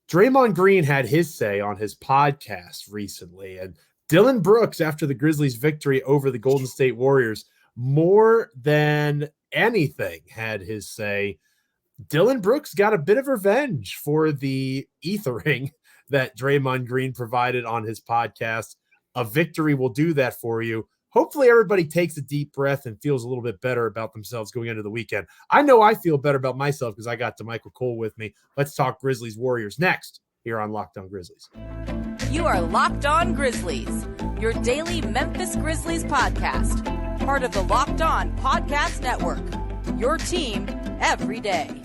Draymond Green had his say on his podcast recently, and Dillon Brooks, after the Grizzlies' victory over the Golden State Warriors, more than anything had his say. Dillon Brooks got a bit of revenge for the ethering that Draymond Green provided on his podcast. A victory will do that for you. Hopefully everybody takes a deep breath and feels a little bit better about themselves going into the weekend. I know I feel better about myself because I got Damichael Cole with me. Let's talk Grizzlies Warriors next here on Locked On Grizzlies. You are Locked On Grizzlies, your daily Memphis Grizzlies podcast, part of the Locked On Podcast Network, your team every day.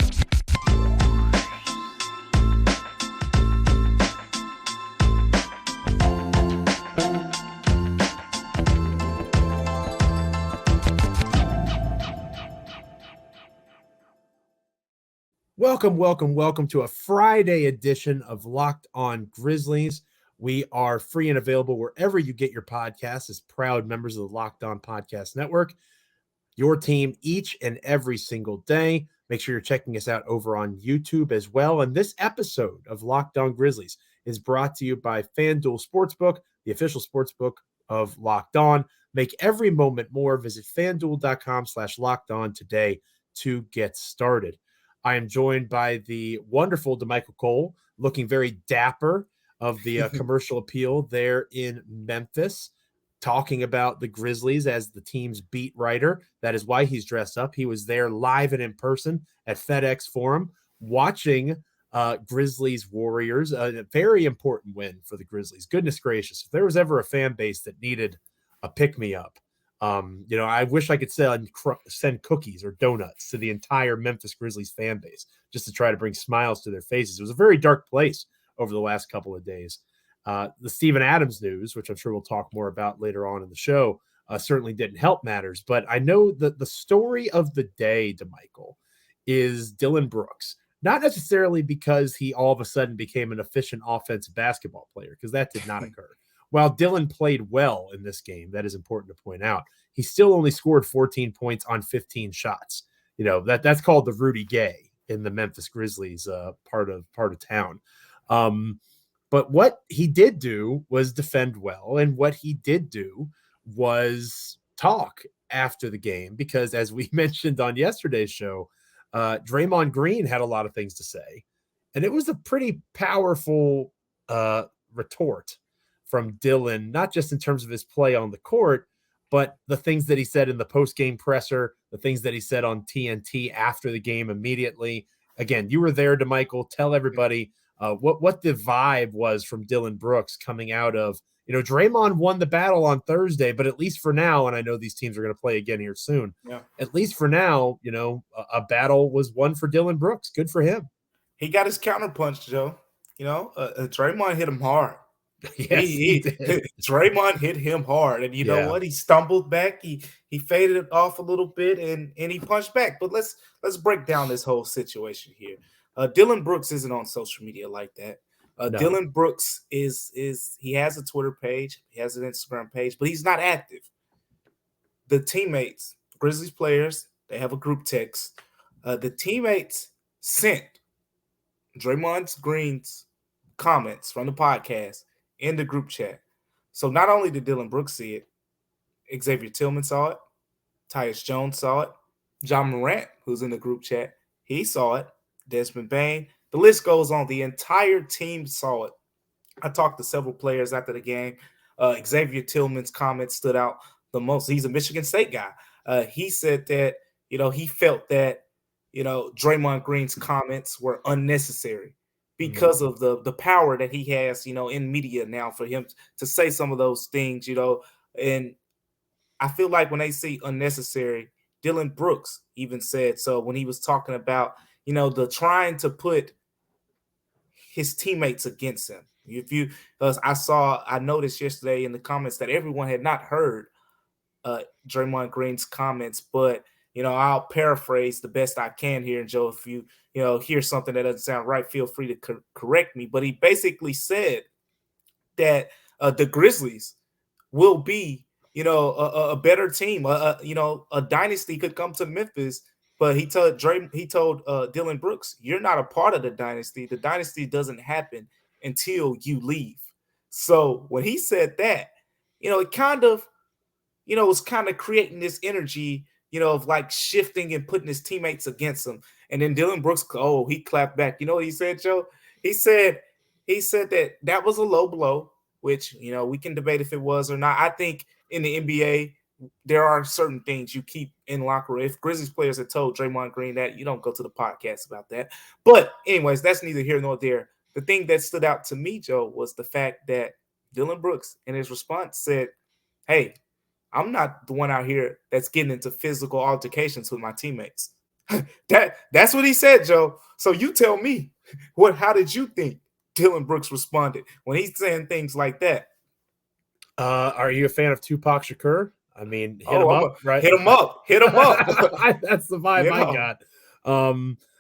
Welcome to a Friday edition of Locked On Grizzlies. We are free and available wherever you get your podcasts as proud members of the Locked On Podcast Network. Your team each and every single day. Make sure you're checking us out over on YouTube as well. And this episode of Locked On Grizzlies is brought to you by FanDuel Sportsbook, the official sportsbook of Locked On. Make every moment more. Visit FanDuel.com/LockedOn today to get started. I am joined by the wonderful Damichael Cole, looking very dapper of the commercial appeal there in Memphis, talking about the Grizzlies as the team's beat writer. That is why he's dressed up. He was there live and in person at FedEx Forum, watching Grizzlies Warriors, a very important win for the Grizzlies. Goodness gracious, if there was ever a fan base that needed a pick-me-up, I wish I could send cookies or donuts to the entire Memphis Grizzlies fan base just to try to bring smiles to their faces. It was a very dark place over the last couple of days. The Steven Adams news, which I'm sure we'll talk more about later on in the show, certainly didn't help matters. But I know that the story of the day, Damichael, is Dillon Brooks. Not necessarily because he all of a sudden became an efficient offensive basketball player, because that did not occur. While Dillon played well in this game, that is important to point out, he still only scored 14 points on 15 shots. That's called the Rudy Gay in the Memphis Grizzlies part of town. But what he did do was defend well, and what he did do was talk after the game, because as we mentioned on yesterday's show, Draymond Green had a lot of things to say, and it was a pretty powerful retort from Dillon, not just in terms of his play on the court, but the things that he said in the post-game presser, the things that he said on TNT after the game immediately. Again, you were there, Damichael. Tell everybody what the vibe was from Dillon Brooks coming out of, Draymond won the battle on Thursday, but at least for now, and I know these teams are going to play again here soon, at least for now, a battle was won for Dillon Brooks. Good for him. He got his counterpunch, Joe. Draymond hit him hard. Yes, Draymond hit him hard, and you know what? He stumbled back. He faded it off a little bit, and he punched back. But let's break down this whole situation here. Dillon Brooks isn't on social media like that. No. Dillon Brooks is he has a Twitter page, he has an Instagram page, but he's not active. The teammates, Grizzlies players, they have a group text. The teammates sent Draymond Green's comments from the podcast in the group chat. So not only did Dillon Brooks see it, Xavier Tillman saw it, Tyus Jones saw it, John Morant, who's in the group chat, he saw it, Desmond Bane, the list goes on. The entire team saw it. I talked to several players after the game. Xavier Tillman's comments stood out the most. He's a Michigan State guy. He said that, he felt that, Draymond Green's comments were unnecessary because of the power that he has, in media now for him to say some of those things, and I feel like when they say unnecessary, Dillon Brooks even said so when he was talking about, the trying to put his teammates against him. I noticed yesterday in the comments that everyone had not heard Draymond Green's comments, but I'll paraphrase the best I can here. And Joe, if you hear something that doesn't sound right, feel free to correct me. But he basically said that the Grizzlies will be, a better team. A dynasty could come to Memphis But he told Dillon Brooks, "You're not a part of the dynasty. The dynasty doesn't happen until you leave." So when he said that, it kind of, was kind of creating this energy, of like shifting and putting his teammates against him. And then Dillon Brooks, he clapped back. You know what he said, Joe? He said that was a low blow, which, we can debate if it was or not. I think in the NBA, there are certain things you keep in locker room. If Grizzlies players had told Draymond Green that, you don't go to the podcast about that. But anyways, that's neither here nor there. The thing that stood out to me, Joe, was the fact that Dillon Brooks in his response said, "Hey, I'm not the one out here that's getting into physical altercations with my teammates." That's what he said, Joe. So you tell me, how did you think Dillon Brooks responded when he's saying things like that? Are you a fan of Tupac Shakur? I mean, Hit him up. That's the vibe I got.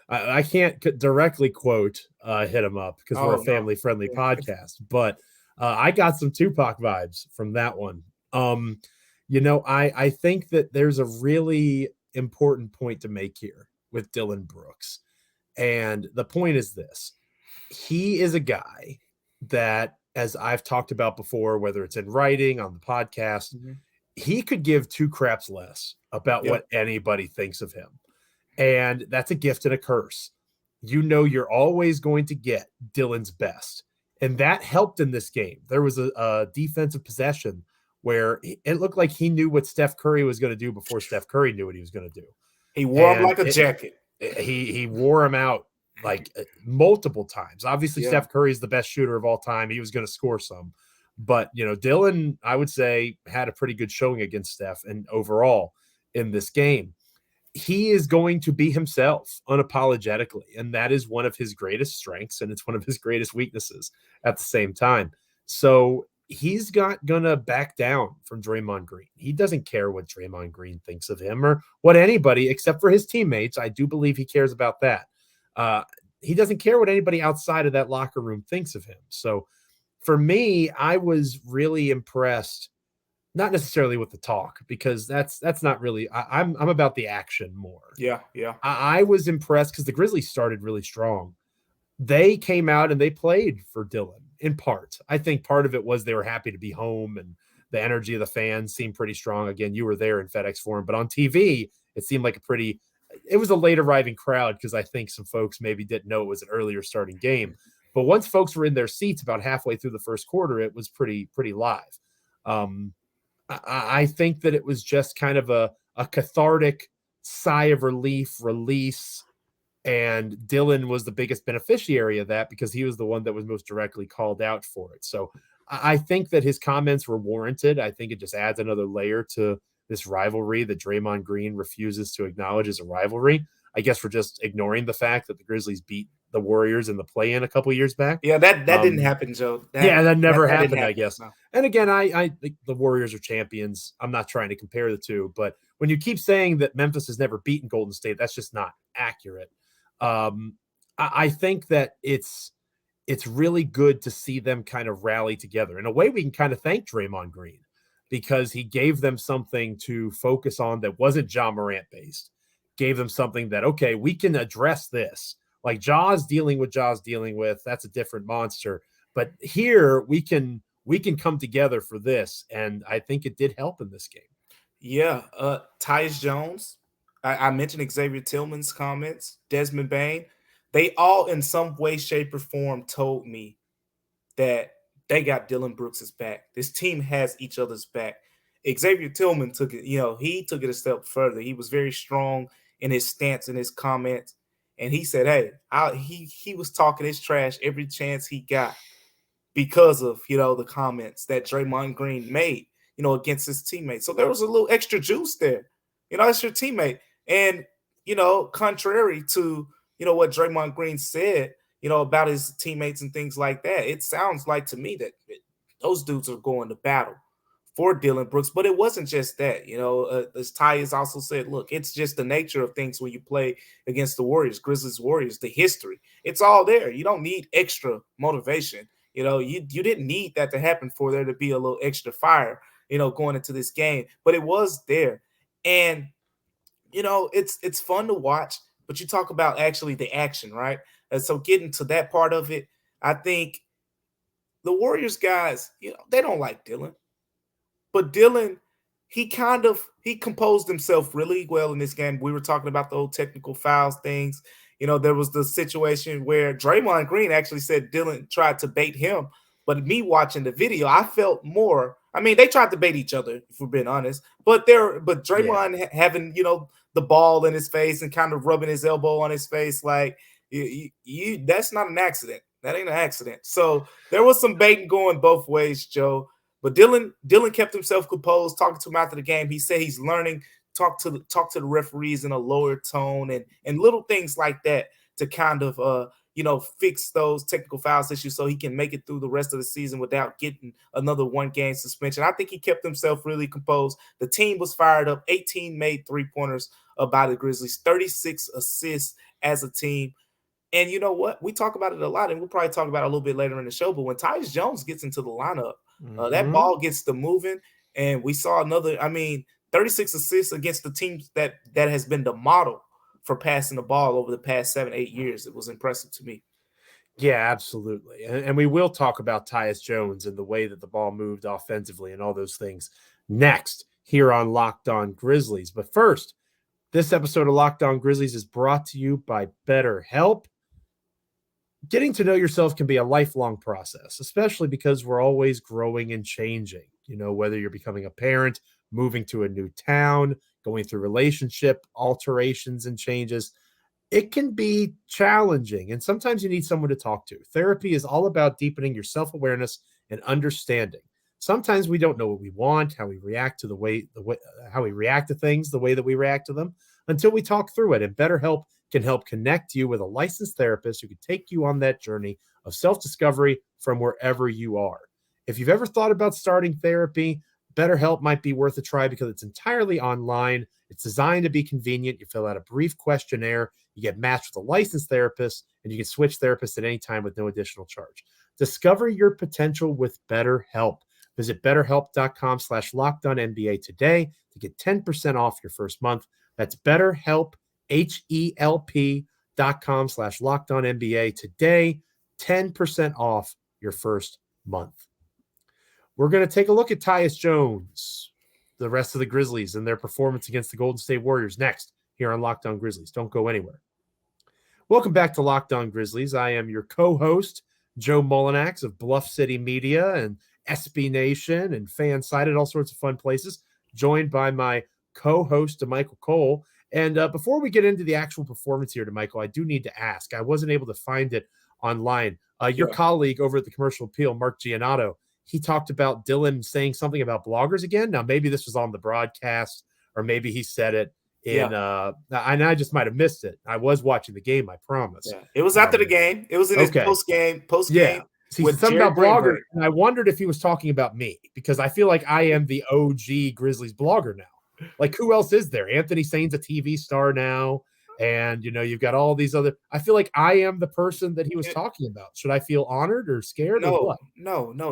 I can't directly quote "hit him up" because we're a family-friendly podcast, but I got some Tupac vibes from that one. I think that there's a really important point to make here with Dillon Brooks, and the point is this: he is a guy that, as I've talked about before, whether it's in writing on the podcast, he could give two craps less about what anybody thinks of him. And that's a gift and a curse. You're always going to get Dillon's best. And that helped in this game. There was a defensive possession where it looked like he knew what Steph Curry was going to do before Steph Curry knew what he was going to do. He wore him like a jacket. He wore him out like multiple times. Obviously, Steph Curry is the best shooter of all time. He was going to score some. But, Dillon, I would say, had a pretty good showing against Steph and overall in this game. He is going to be himself unapologetically, and that is one of his greatest strengths, and it's one of his greatest weaknesses at the same time. So he's not going to back down from Draymond Green. He doesn't care what Draymond Green thinks of him or what anybody, except for his teammates. I do believe he cares about that. He doesn't care what anybody outside of that locker room thinks of him. So for me, I was really impressed, not necessarily with the talk, because that's not really, I'm about the action more. Yeah. I was impressed because the Grizzlies started really strong. They came out and they played for Dillon in part. I think part of it was they were happy to be home and the energy of the fans seemed pretty strong. Again, you were there in FedEx Forum, but on TV, it seemed like it was a late arriving crowd because I think some folks maybe didn't know it was an earlier starting game. But once folks were in their seats about halfway through the first quarter, it was pretty live. I think that it was just kind of a cathartic sigh of release. And Dillon was the biggest beneficiary of that because he was the one that was most directly called out for it. So I think that his comments were warranted. I think it just adds another layer to this rivalry that Draymond Green refuses to acknowledge as a rivalry. I guess we're just ignoring the fact that the Grizzlies beat the Warriors in the play-in a couple years back. Yeah, that didn't happen, Joe. That never happened, I guess. No. And again, I think the Warriors are champions. I'm not trying to compare the two, but when you keep saying that Memphis has never beaten Golden State, that's just not accurate. I think that it's really good to see them kind of rally together. In a way, we can kind of thank Draymond Green because he gave them something to focus on that wasn't Ja Morant based. Gave them something that, okay, we can address this. Like Ja's dealing with, that's a different monster. But here we can come together for this. And I think it did help in this game. Yeah. Tyus Jones, I mentioned Xavier Tillman's comments, Desmond Bane. They all in some way, shape, or form told me that they got Dillon Brooks' back. This team has each other's back. Xavier Tillman took it, he took it a step further. He was very strong in his stance and his comments. And he said, hey, he was talking his trash every chance he got because of, the comments that Draymond Green made, against his teammates. So there was a little extra juice there. It's your teammate. And, contrary to, what Draymond Green said, about his teammates and things like that, it sounds like to me that those dudes are going to battle for Dillon Brooks. But it wasn't just that, as Ty has also said, look, it's just the nature of things when you play against the Warriors, Grizzlies Warriors, the history. It's all there. You don't need extra motivation. You didn't need that to happen for there to be a little extra fire, going into this game. But it was there. And it's fun to watch, but you talk about actually the action, right? And so getting to that part of it, I think the Warriors guys, they don't like Dillon. But Dillon, he composed himself really well in this game. We were talking about the old technical fouls things. There was the situation where Draymond Green actually said Dillon tried to bait him. But me watching the video, I felt more. I mean, they tried to bait each other, if we're being honest. But Draymond having, the ball in his face and kind of rubbing his elbow on his face, like, that's not an accident. That ain't an accident. So there was some baiting going both ways, Joe. But Dillon kept himself composed, talking to him after the game. He said he's learning, talk to the referees in a lower tone and little things like that to kind of fix those technical fouls issues so he can make it through the rest of the season without getting another 1-game suspension. I think he kept himself really composed. The team was fired up. 18 made three-pointers by the Grizzlies, 36 assists as a team. And you know what? We talk about it a lot, and we'll probably talk about it a little bit later in the show, but when Tyus Jones gets into the lineup, that ball gets to moving, and we saw 36 assists against the team that has been the model for passing the ball over the past 7-8 years. It was impressive to me. Yeah, absolutely. And we will talk about Tyus Jones and the way that the ball moved offensively and all those things next here on Locked On Grizzlies. But first, this episode of Locked On Grizzlies is brought to you by BetterHelp. Getting to know yourself can be a lifelong process, especially because we're always growing and changing. Whether you're becoming a parent, moving to a new town, going through relationship alterations and changes, it can be challenging. And sometimes you need someone to talk to. Therapy is all about deepening your self-awareness and understanding. Sometimes we don't know what we want, how we react to how we react to things, the way that we react to them, until we talk through it. And BetterHelp can help connect you with a licensed therapist who can take you on that journey of self-discovery from wherever you are. If you've ever thought about starting therapy, BetterHelp might be worth a try because it's entirely online. It's designed to be convenient. You fill out a brief questionnaire, you get matched with a licensed therapist, and you can switch therapists at any time with no additional charge. Discover your potential with BetterHelp. Visit BetterHelp.com/LockedOnNBA today to get 10% off your first month. That's BetterHelp, HELP.com/LockedOnNBA today. 10% off your first month. We're going to take a look at Tyus Jones, the rest of the Grizzlies, and their performance against the Golden State Warriors next here on Locked On Grizzlies. Don't go anywhere. Welcome back to Locked On Grizzlies. I am your co-host, Joe Mullinax of Bluff City Media and SB Nation and Fansided, all sorts of fun places, joined by my co-host, Damichael Cole. And before we get into the actual performance here, Damichael, I do need to ask. I wasn't able to find it online. Your colleague over at the Commercial Appeal, Mark Giannotto, he talked about Dillon saying something about bloggers again. Now, maybe this was on the broadcast, or maybe he said it in and I just might have missed it. I was watching the game, I promise. Yeah. It was after the game. It was in his post-game. Yeah. He said something about bloggers, and I wondered if he was talking about me, because I feel like I am the OG Grizzlies blogger now. Like, who else is there? Anthony Sain's a TV star now, and you've got all these other. I feel like I am the person that he was talking about. Should I feel honored or scared? No,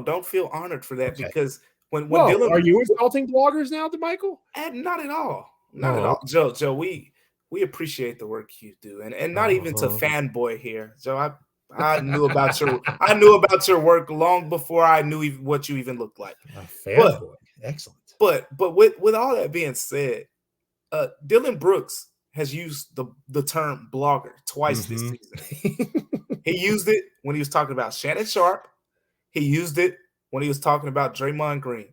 don't feel honored for that, because when Dillon, are you insulting bloggers now, Damichael? Not at all. Not at all. Joe, we appreciate the work you do, and not even to fanboy here, Joe. I knew about your work long before I knew what you even looked like. A fanboy, excellent. But with all that being said, Dillon Brooks has used the term blogger twice this season. He used it when he was talking about Shannon Sharpe. He used it when he was talking about Draymond Green.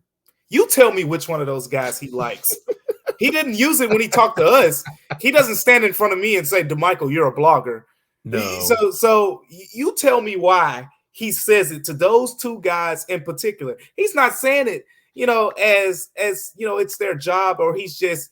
You tell me which one of those guys he likes. He didn't use it when he talked to us. He doesn't stand in front of me and say, Damichael, you're a blogger. No. So you tell me why he says it to those two guys in particular. He's not saying it, as it's their job, or he's just,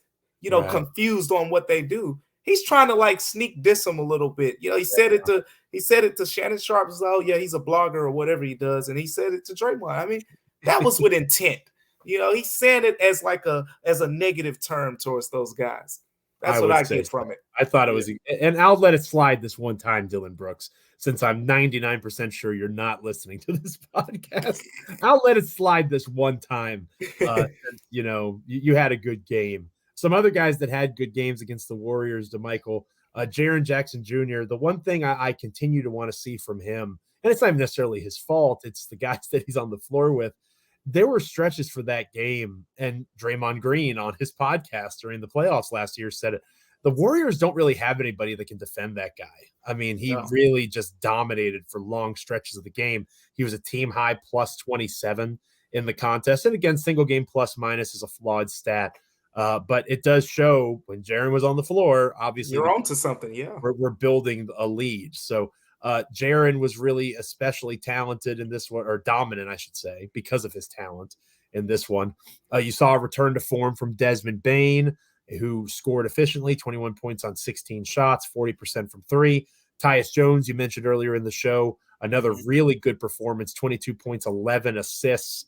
confused on what they do. He's trying to sneak diss them a little bit. He said it to Shannon Sharpe. Oh yeah, he's a blogger or whatever he does, and he said it to Draymond. I mean, that was with intent. He's saying it as a negative term towards those guys. That's what I get from it. I thought it was, and I'll let it slide this one time, Dillon Brooks, since I'm 99% sure you're not listening to this podcast. I'll let it slide this one time. You had a good game Some other guys that had good games against the Warriors, Damichael, Jaren Jackson Jr., the one thing I continue to want to see from him, and it's not necessarily his fault, it's the guys that he's on the floor with. There were stretches for that game, and Draymond Green on his podcast during the playoffs last year said it. The Warriors don't really have anybody that can defend that guy. I mean, he really just dominated for long stretches of the game. He was a team high plus 27 in the contest. And again, single game plus minus is a flawed stat. But it does show when Jaren was on the floor, obviously you're onto something. Yeah. We're building a lead. So Jaren was really especially talented in this one, or dominant, I should say, because of his talent in this one. You saw a return to form from Desmond Bane, who scored efficiently, 21 points on 16 shots, 40% from three. Tyus Jones, you mentioned earlier in the show, another really good performance, 22 points, 11 assists,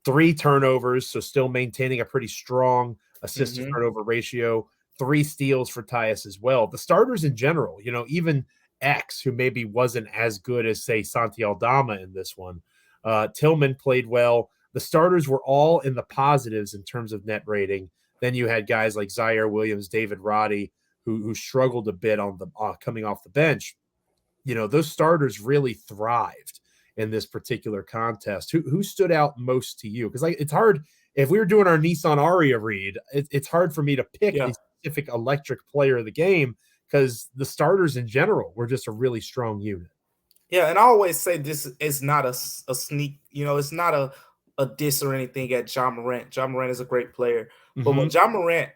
3 turnovers, so still maintaining a pretty strong assist to turnover ratio, 3 steals for Tyus as well. The starters in general, even X, who maybe wasn't as good as, say, Santi Aldama in this one. Tillman played well. The starters were all in the positives in terms of net rating. Then you had guys like Zaire Williams, David Roddy, who struggled a bit on the coming off the bench. Those starters really thrived in this particular contest. Who stood out most to you? Because it's hard. If we were doing our Nissan Aria read, it's hard for me to pick a specific electric player of the game because the starters in general were just a really strong unit. Yeah, and I always say this is not a sneak. It's not a diss or anything at Ja Morant. Ja Morant is a great player. But when Ja Morant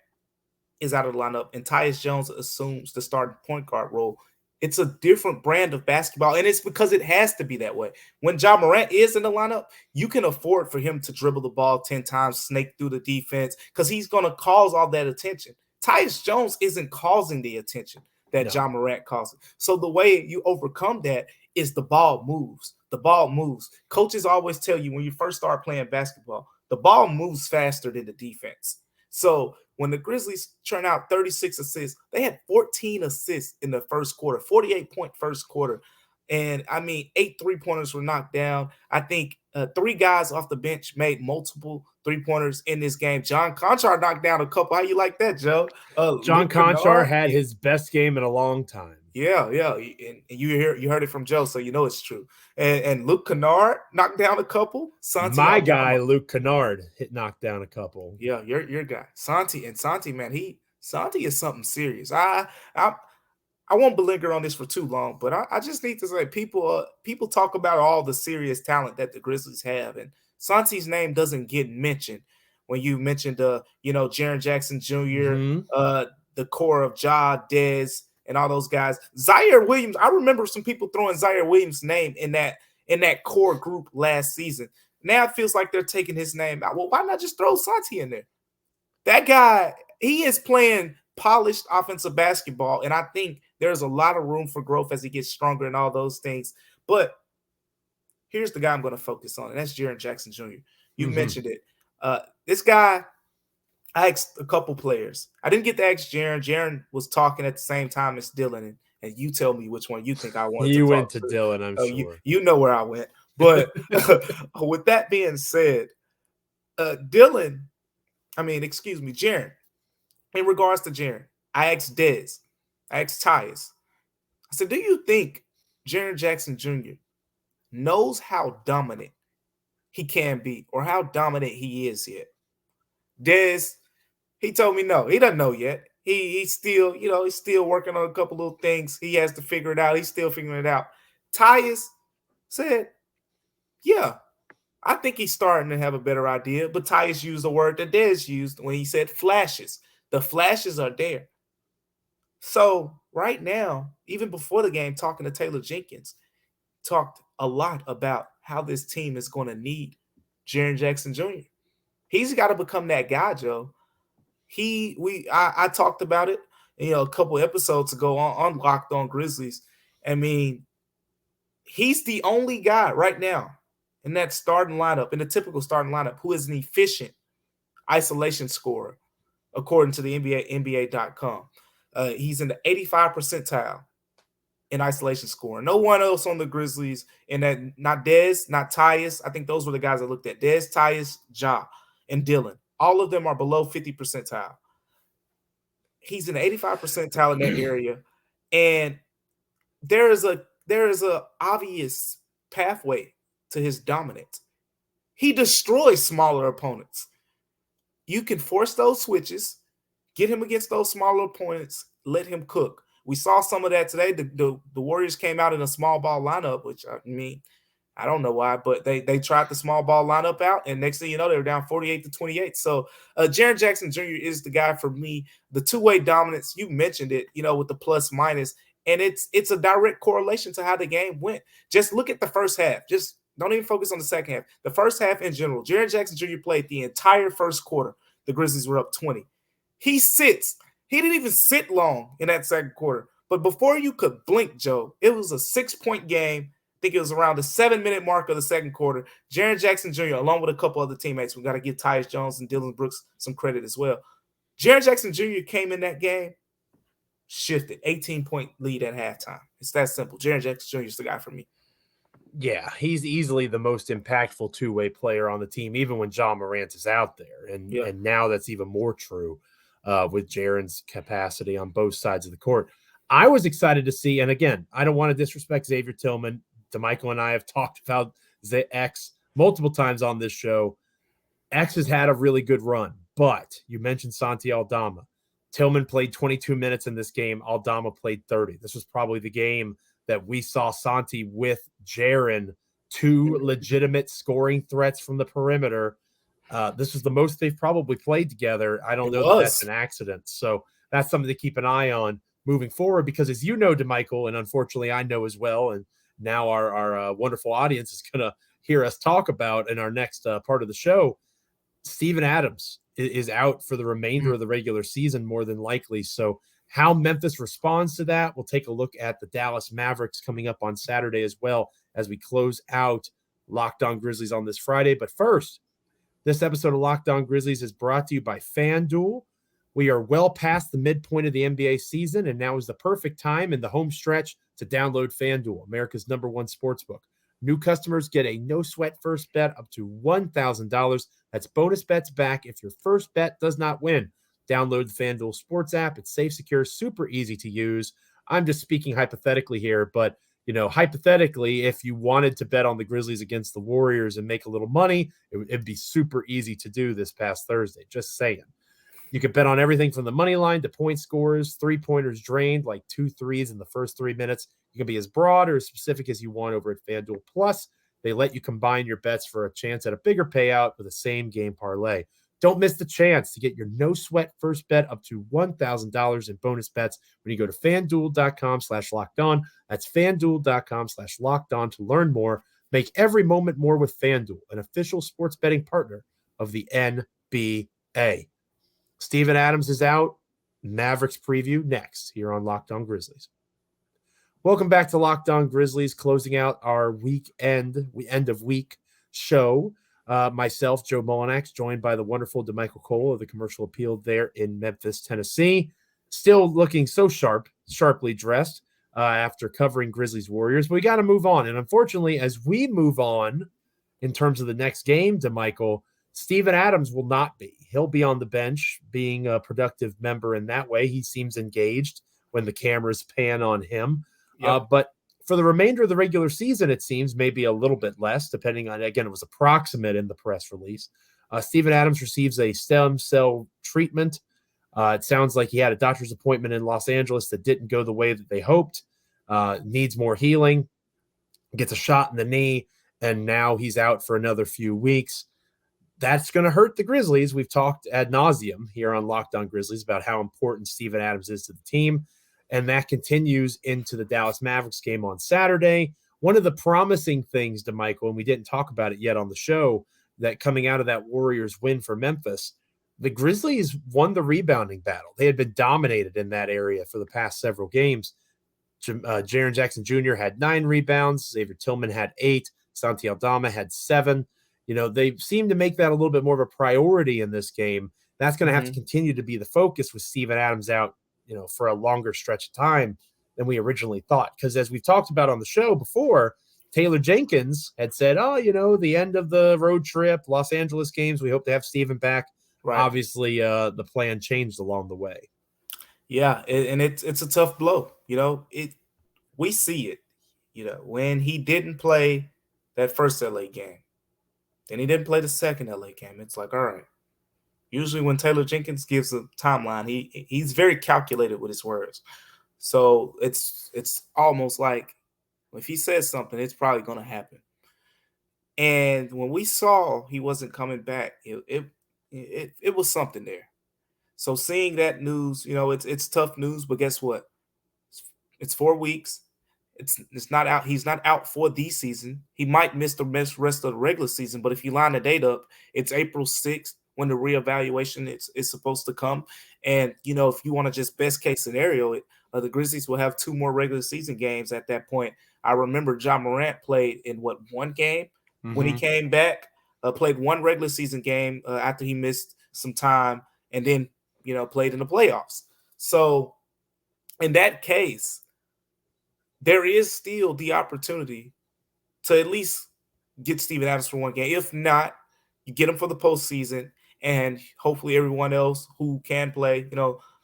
is out of the lineup and Tyus Jones assumes the starting point guard role, it's a different brand of basketball, and it's because it has to be that way. When Ja Morant is in the lineup, you can afford for him to dribble the ball 10 times, snake through the defense, because he's going to cause all that attention. Tyus Jones isn't causing the attention that Ja Morant causes. So the way you overcome that is the ball moves. The ball moves. Coaches always tell you when you first start playing basketball, the ball moves faster than the defense. So when the Grizzlies churn out 36 assists, they had 14 assists in the first quarter, 48-point first quarter. And, 8 3-pointers were knocked down. I think 3 guys off the bench made multiple 3-pointers in this game. John Conchar knocked down a couple. How you like that, Joe? John Conchar had his best game in a long time. Yeah. And you heard it from Joe, so you know it's true. And Luke Kennard knocked down a couple. My guy, Luke Kennard, knocked down a couple. Yeah, your guy. Santi, man, Santi is something serious. I won't belinger on this for too long, but I just need to say people talk about all the serious talent that the Grizzlies have, and Santi's name doesn't get mentioned when you mentioned Jaren Jackson Jr., the core of Ja, Dez, and all those guys. Zaire Williams, I remember some people throwing Zaire Williams' name in that core group last season. Now it feels like they're taking his name out. Well, why not just throw Santi in there? That guy, he is playing polished offensive basketball, and I think there's a lot of room for growth as he gets stronger and all those things. But here's the guy I'm going to focus on, and that's Jaren Jackson Jr. You mentioned it. This guy, I asked a couple players. I didn't get to ask Jaren. Jaren was talking at the same time as Dillon, and you tell me which one you think I wanted to talk to. You went to Dillon, I'm sure. You know where I went. But with that being said, Jaren, in regards to Jaren, I asked Dez, I asked Tyus. I said, do you think Jaren Jackson Jr. knows how dominant he can be or how dominant he is yet? Dez, he told me no. He doesn't know yet. He's still, he's still working on a couple little things. He has to figure it out. He's still figuring it out. Tyus said, yeah, I think he's starting to have a better idea. But Tyus used the word that Dez used when he said flashes. The flashes are there. So right now, even before the game, talking to Taylor Jenkins, talked a lot about how this team is going to need Jaren Jackson Jr. He's got to become that guy, Joe. I talked about it, a couple episodes ago on Locked On Grizzlies. He's the only guy right now in that starting lineup, in the typical starting lineup, who is an efficient isolation scorer, according to the NBA.com. He's in the 85th percentile in isolation scoring. No one else on the Grizzlies in that, not Dez, not Tyus. I think those were the guys I looked at. Dez, Tyus, Ja, and Dillon. All of them are below 50 percentile. He's an 85 percentile in that area, and there is a obvious pathway to his dominance. He destroys smaller opponents. You can force those switches, get him against those smaller opponents, let him cook. We saw some of that today. The Warriors came out in a small ball lineup, which I don't know why, but they tried the small ball lineup out, and next thing you know, they were down 48-28. So Jaren Jackson Jr. is the guy for me. The two-way dominance, you mentioned it, with the plus minus, and it's a direct correlation to how the game went. Just look at the first half. Just don't even focus on the second half. The first half in general, Jaren Jackson Jr. played the entire first quarter. The Grizzlies were up 20. He didn't even sit long in that second quarter. But before you could blink, Joe, it was a 6-point game. I think it was around the 7-minute mark of the second quarter. Jaren Jackson Jr., along with a couple other teammates, we got to give Tyus Jones and Dillon Brooks some credit as well. Jaren Jackson Jr. came in that game, shifted, 18-point lead at halftime. It's that simple. Jaren Jackson Jr. is the guy for me. Yeah, he's easily the most impactful two-way player on the team, even when Ja Morant is out there. And now that's even more true with Jaren's capacity on both sides of the court. I was excited to see, and again, I don't want to disrespect Xavier Tillman. Damichael and I have talked about X multiple times on this show. X has had a really good run, but you mentioned Santi Aldama. Tillman played 22 minutes in this game. Aldama played 30. This was probably the game that we saw Santi with Jaren, two legitimate scoring threats from the perimeter. This was the most they've probably played together. I don't know that that's an accident. So that's something to keep an eye on moving forward, because as you know, Damichael, and unfortunately I know as well, and now our wonderful audience is going to hear us talk about in our next part of the show, Steven Adams is out for the remainder of the regular season, more than likely. So how Memphis responds to that, we'll take a look at the Dallas Mavericks coming up on Saturday as well as we close out Locked On Grizzlies on this Friday. But first, this episode of Locked On Grizzlies is brought to you by FanDuel. We are well past the midpoint of the NBA season, and now is the perfect time in the home stretch to download FanDuel, America's #1 sportsbook. New customers get a no-sweat first bet up to $1,000. That's bonus bets back if your first bet does not win. Download the FanDuel Sports app. It's safe, secure, super easy to use. I'm just speaking hypothetically here, but hypothetically, if you wanted to bet on the Grizzlies against the Warriors and make a little money, it'd be super easy to do this past Thursday. Just saying. You can bet on everything from the money line to point scores, three-pointers drained, like 2 threes in the first 3 minutes. You can be as broad or as specific as you want over at FanDuel. Plus, they let you combine your bets for a chance at a bigger payout with a same-game parlay. Don't miss the chance to get your no-sweat first bet up to $1,000 in bonus bets when you go to FanDuel.com/LockedOn. That's FanDuel.com/LockedOn to learn more. Make every moment more with FanDuel, an official sports betting partner of the NBA. Steven Adams is out. Mavericks preview next here on Locked On Grizzlies. Welcome back to Locked On Grizzlies, closing out our end of week show. Myself, Joe Mullinax, joined by the wonderful Damichael Cole of the Commercial Appeal there in Memphis, Tennessee. Still looking so sharply dressed after covering Grizzlies Warriors. But we got to move on. And unfortunately, as we move on in terms of the next game, Damichael, Steven Adams will not be. He'll be on the bench, being a productive member in that way. He seems engaged when the cameras pan on him. Yep. But for the remainder of the regular season, it seems maybe a little bit less, depending on, again, it was approximate in the press release. Steven Adams receives a stem cell treatment. It sounds like he had a doctor's appointment in Los Angeles that didn't go the way that they hoped. Needs more healing, gets a shot in the knee, and now he's out for another few weeks. That's going to hurt the Grizzlies. We've talked ad nauseum here on Locked On Grizzlies about how important Steven Adams is to the team. And that continues into the Dallas Mavericks game on Saturday. One of the promising things, Damichael, and we didn't talk about it yet on the show, that coming out of that Warriors win for Memphis, the Grizzlies won the rebounding battle. They had been dominated in that area for the past several games. Jaren Jackson Jr. had 9 rebounds. Xavier Tillman had 8. Santi Aldama had 7. They seem to make that a little bit more of a priority in this game. That's going to have to continue to be the focus with Steven Adams out, for a longer stretch of time than we originally thought. Because as we've talked about on the show before, Taylor Jenkins had said, the end of the road trip, Los Angeles games, we hope to have Steven back. Right. Obviously, the plan changed along the way. Yeah, and it's a tough blow. We see it. When he didn't play that first LA game, then he didn't play the second LA game. It's like, all right. Usually when Taylor Jenkins gives a timeline, he's very calculated with his words. So it's almost like if he says something, it's probably going to happen. And when we saw he wasn't coming back, it was something there. So seeing that news, it's tough news, but guess what? It's 4 weeks. It's not out. He's not out for the season. He might miss the rest of the regular season, but if you line the date up, it's April 6th when the reevaluation is supposed to come. And, if you want to just best case scenario, the Grizzlies will have 2 more regular season games at that point. I remember John Morant played in one game when he came back, played 1 regular season game after he missed some time, and then, played in the playoffs. So in that case, there is still the opportunity to at least get Steven Adams for 1 game. If not, you get him for the postseason, and hopefully everyone else who can play,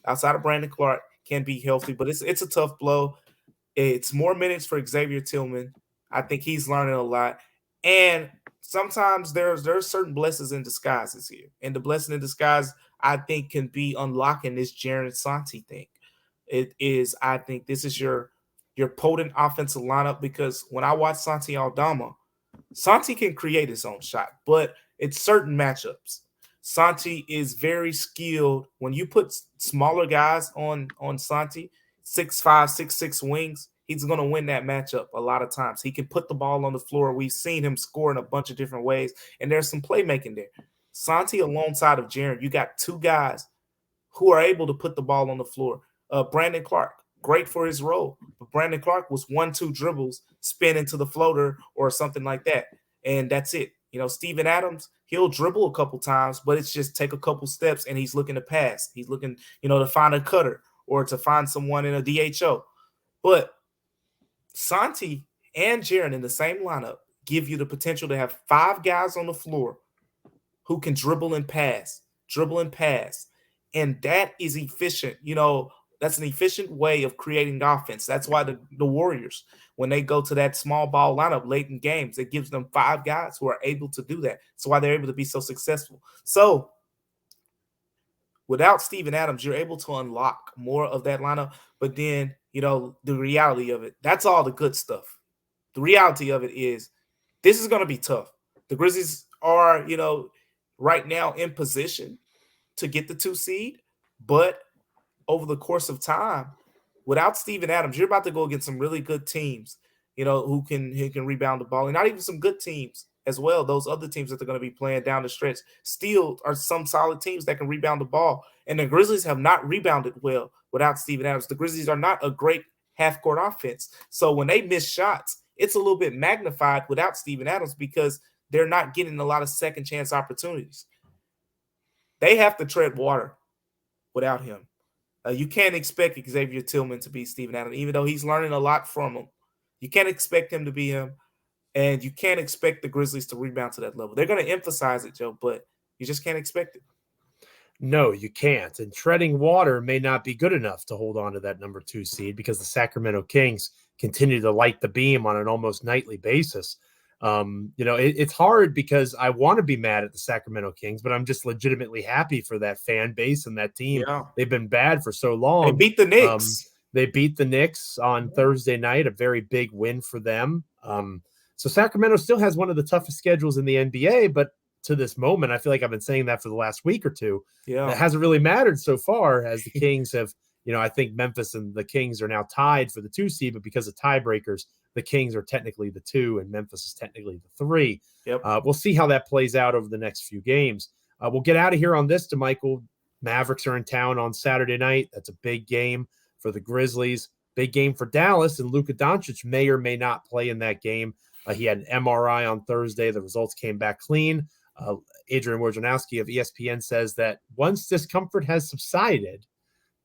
outside of Brandon Clark, can be healthy. But it's a tough blow. It's more minutes for Xavier Tillman. I think he's learning a lot. And sometimes there's certain blessings in disguises here. And the blessing in disguise, I think, can be unlocking this Jaren Santi thing. I think this is your potent offensive lineup, because when I watch Santi Aldama, Santi can create his own shot, but it's certain matchups. Santi is very skilled. When you put smaller guys on Santi, 6'5", 6'6" wings, he's going to win that matchup a lot of times. He can put the ball on the floor. We've seen him score in a bunch of different ways, and there's some playmaking there. Santi alongside of Jaren, you got 2 guys who are able to put the ball on the floor. Brandon Clark, great for his role, but Brandon Clark was 1-2 dribbles, spin into the floater or something like that, and that's it. Steven Adams, he'll dribble a couple times, but it's just take a couple steps and he's looking to pass. He's looking, to find a cutter or to find someone in a DHO. But Santi and Jaren in the same lineup give you the potential to have 5 guys on the floor who can dribble and pass. And that is efficient. That's an efficient way of creating offense. That's why the Warriors, when they go to that small ball lineup late in games, it gives them 5 guys who are able to do that. That's why they're able to be so successful. So without Steven Adams, you're able to unlock more of that lineup. But then, the reality of it, that's all the good stuff. The reality of it is this is going to be tough. The Grizzlies are, right now in position to get the 2 seed, but over the course of time, without Steven Adams, you're about to go against some really good teams, who can rebound the ball, and not even some good teams as well. Those other teams that they're going to be playing down the stretch still are some solid teams that can rebound the ball. And the Grizzlies have not rebounded well without Steven Adams. The Grizzlies are not a great half-court offense. So when they miss shots, it's a little bit magnified without Steven Adams because they're not getting a lot of second chance opportunities. They have to tread water without him. You can't expect Xavier Tillman to be Steven Adams, even though he's learning a lot from him. You can't expect him to be him, and you can't expect the Grizzlies to rebound to that level. They're going to emphasize it, Joe, but you just can't expect it. No, you can't. And treading water may not be good enough to hold on to that number 2 seed because the Sacramento Kings continue to light the beam on an almost nightly basis. It's hard because I want to be mad at the Sacramento Kings, but I'm just legitimately happy for that fan base and that team. Yeah. They've been bad for so long. They beat the Knicks. They beat the Knicks on Thursday night, a very big win for them. So Sacramento still has one of the toughest schedules in the NBA, but to this moment, I feel like I've been saying that for the last week or two. Yeah. It hasn't really mattered so far as the Kings have, I think Memphis and the Kings are now tied for the 2 seed, but because of tiebreakers, the Kings are technically the 2 and Memphis is technically the 3. Yep. We'll see how that plays out over the next few games. We'll get out of here on this, Damichael. Mavericks are in town on Saturday night. That's a big game for the Grizzlies. Big game for Dallas, and Luka Doncic may or may not play in that game. He had an MRI on Thursday. The results came back clean. Adrian Wojnarowski of ESPN says that once discomfort has subsided,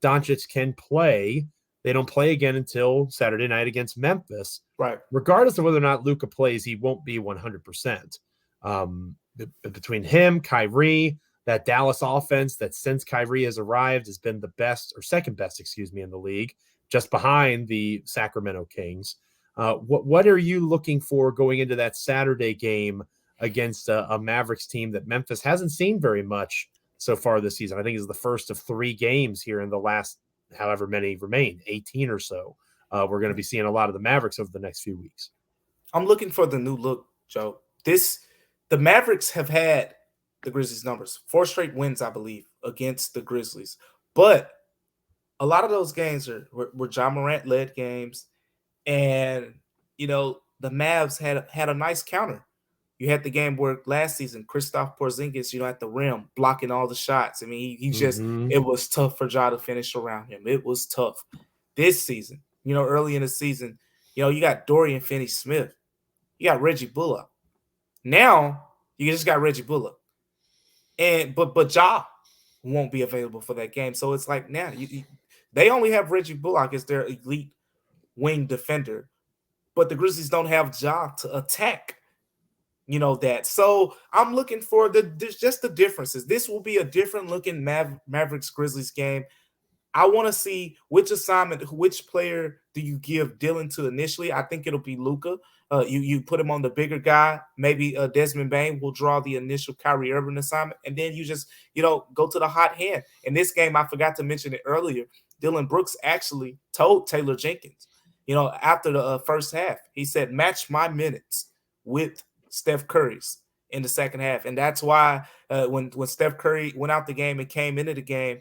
Doncic can play. They don't play again until Saturday night against Memphis. Right. Regardless of whether or not Luka plays, he won't be 100%. Between him, Kyrie, that Dallas offense that since Kyrie has arrived has been the best or second best, in the league, just behind the Sacramento Kings. What are you looking for going into that Saturday game against a Mavericks team that Memphis hasn't seen very much so far this season? I think it's the first of 3 games here in the last however many remain, 18 or so. We're going to be seeing a lot of the Mavericks over the next few weeks. I'm looking for the new look, Joe. The Mavericks have had the Grizzlies numbers, 4 straight wins, I believe, against the Grizzlies. But a lot of those games were John Morant led games, and the Mavs had a nice counter. You had the game where last season Kristaps Porzingis, at the rim blocking all the shots. I mean, he just it was tough for Ja to finish around him. It was tough. This season, early in the season, you got Dorian Finney-Smith, you got Reggie Bullock. Now you just got Reggie Bullock, but Ja won't be available for that game. So it's like now they only have Reggie Bullock as their elite wing defender, but the Grizzlies don't have Ja to attack. That. So I'm looking for just the differences. This will be a different looking Mavericks Grizzlies game. I want to see which player do you give Dillon to initially. I think it'll be Luka. You put him on the bigger guy. Maybe Desmond Bane will draw the initial Kyrie Irving assignment, and then you just go to the hot hand. In this game, I forgot to mention it earlier. Dillon Brooks actually told Taylor Jenkins, after the first half, he said, "Match my minutes with Steph Curry's in the second half." And that's why when Steph Curry went out the game and came into the game,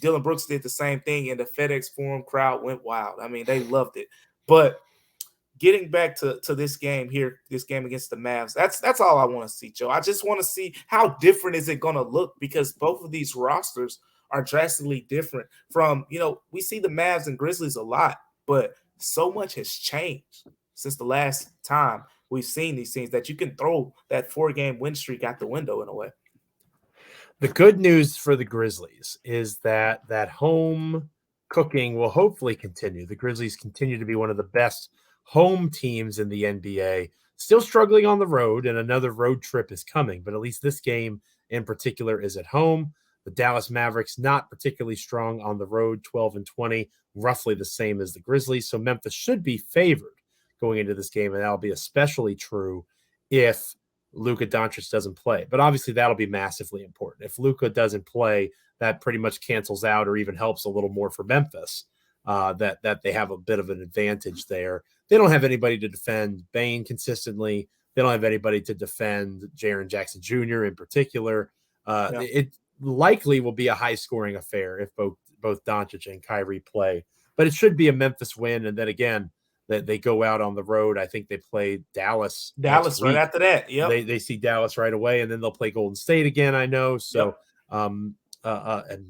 Dillon Brooks did the same thing, and the FedEx Forum crowd went wild. I mean, they loved it. But getting back to this game here, this game against the Mavs, that's all I want to see, Joe. I just want to see how different is it going to look, because both of these rosters are drastically different from, we see the Mavs and Grizzlies a lot, but so much has changed since the last time we've seen these teams that you can throw that 4-game win streak out the window in a way. The good news for the Grizzlies is that home cooking will hopefully continue. The Grizzlies continue to be one of the best home teams in the NBA, still struggling on the road, and another road trip is coming, but at least this game in particular is at home. The Dallas Mavericks not particularly strong on the road, 12-20, roughly the same as the Grizzlies. So Memphis should be favored going into this game, and that'll be especially true if Luka Doncic doesn't play. But obviously that'll be massively important. If Luka doesn't play, that pretty much cancels out or even helps a little more for Memphis, that they have a bit of an advantage there. They don't have anybody to defend Bane consistently. They don't have anybody to defend Jaren Jackson Jr. in particular. It likely will be a high-scoring affair if both Doncic and Kyrie play. But it should be a Memphis win, and then again, they go out on the road. I think they play Dallas right after that. Yep. They see Dallas right away, and then they'll play Golden State again, I know. So, and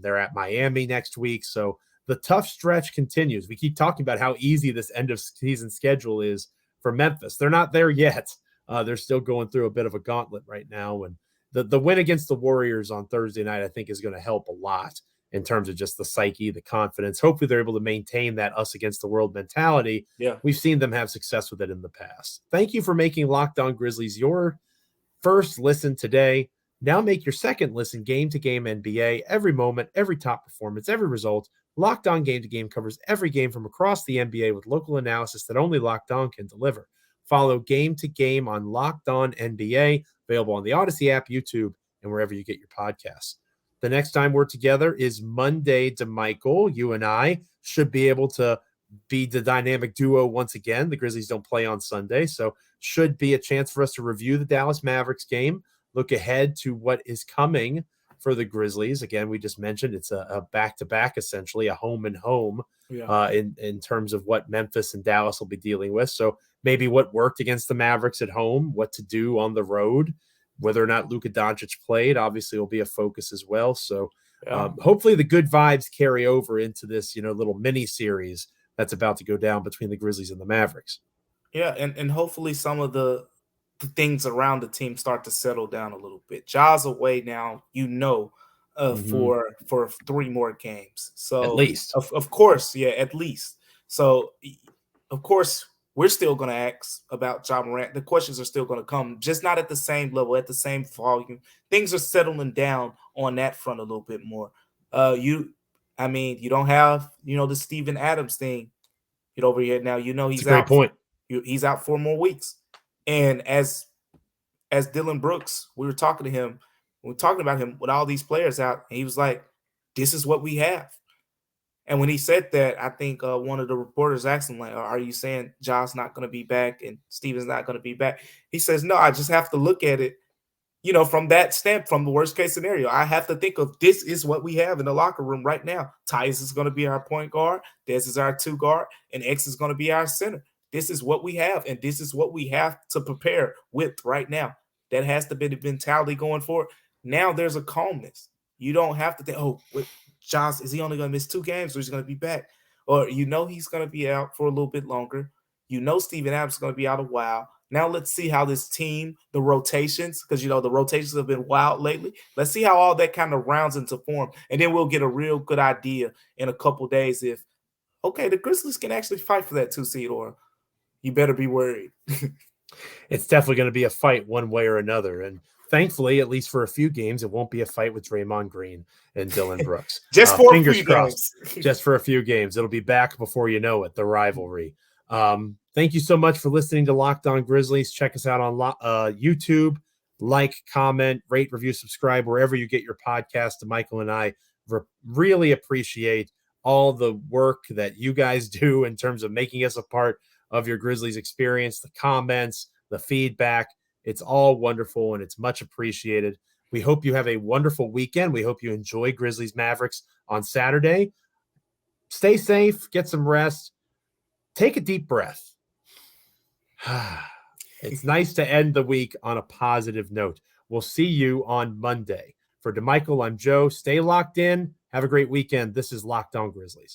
they're at Miami next week. So the tough stretch continues. We keep talking about how easy this end of season schedule is for Memphis. They're not there yet. They're still going through a bit of a gauntlet right now. And the win against the Warriors on Thursday night, I think, is going to help a lot in terms of just the psyche, the confidence. Hopefully they're able to maintain that us against the world mentality. Yeah. We've seen them have success with it in the past. Thank you for making Locked On Grizzlies your first listen today. Now make your second listen game to game NBA. Every moment, every top performance, every result. Locked On Game to Game covers every game from across the NBA with local analysis that only Locked On can deliver. Follow Game to Game on Locked On NBA, available on the Odyssey app, YouTube, and wherever you get your podcasts. The next time we're together is Monday. Damichael, you and I should be able to be the dynamic duo once again. The Grizzlies don't play on Sunday, so should be a chance for us to review the Dallas Mavericks game, look ahead to what is coming for the Grizzlies. Again, we just mentioned it's a back-to-back, essentially, a home and home in terms of what Memphis and Dallas will be dealing with. So maybe what worked against the Mavericks at home, what to do on the road. Whether or not Luka Doncic played, obviously, will be a focus as well. So hopefully the good vibes carry over into this, little mini series that's about to go down between the Grizzlies and the Mavericks. Yeah, and hopefully some of the things around the team start to settle down a little bit. Ja's away now, for 3 more games. So at least, of course, at least. So of course, we're still going to ask about Ja Morant. The questions are still going to come, just not at the same level, at the same volume. Things are settling down on that front a little bit more. You don't have, the Steven Adams thing get over here now. He's a great out. Point. He's out 4 more weeks. And as Dillon Brooks, we were talking about him with all these players out, and he was like, this is what we have. And when he said that, I think one of the reporters asked him, like, are you saying Ja's not going to be back and Steven's not going to be back? He says, no, I just have to look at it, from that from the worst case scenario. I have to think of this is what we have in the locker room right now. Tyus is going to be our point guard. Dez is our 2 guard, and X is going to be our center. This is what we have, and this is what we have to prepare with right now. That has to be the mentality going forward. Now there's a calmness. You don't have to think, Josh, is he only going to miss 2 games or is he going to be back? Or he's going to be out for a little bit longer. Steven Adams is going to be out a while. Now let's see how this team, the rotations, because, the rotations have been wild lately. Let's see how all that kind of rounds into form. And then we'll get a real good idea in a couple days if, the Grizzlies can actually fight for that 2 seed, or you better be worried. It's definitely going to be a fight one way or another. And thankfully, at least for a few games, it won't be a fight with Draymond Green and Dillon Brooks. Just for fingers a few crossed. games. Just for a few games. It'll be back before you know it, the rivalry. Thank you so much for listening to Locked On Grizzlies. Check us out on YouTube. Like, comment, rate, review, subscribe, wherever you get your podcast. Damichael and I really appreciate all the work that you guys do in terms of making us a part of your Grizzlies experience, the comments, the feedback. It's all wonderful and it's much appreciated. We hope you have a wonderful weekend. We hope you enjoy Grizzlies Mavericks on Saturday. Stay safe, get some rest, take a deep breath. It's nice to end the week on a positive note. We'll see you on Monday. For Damichael, I'm Joe. Stay locked in. Have a great weekend. This is Locked On Grizzlies.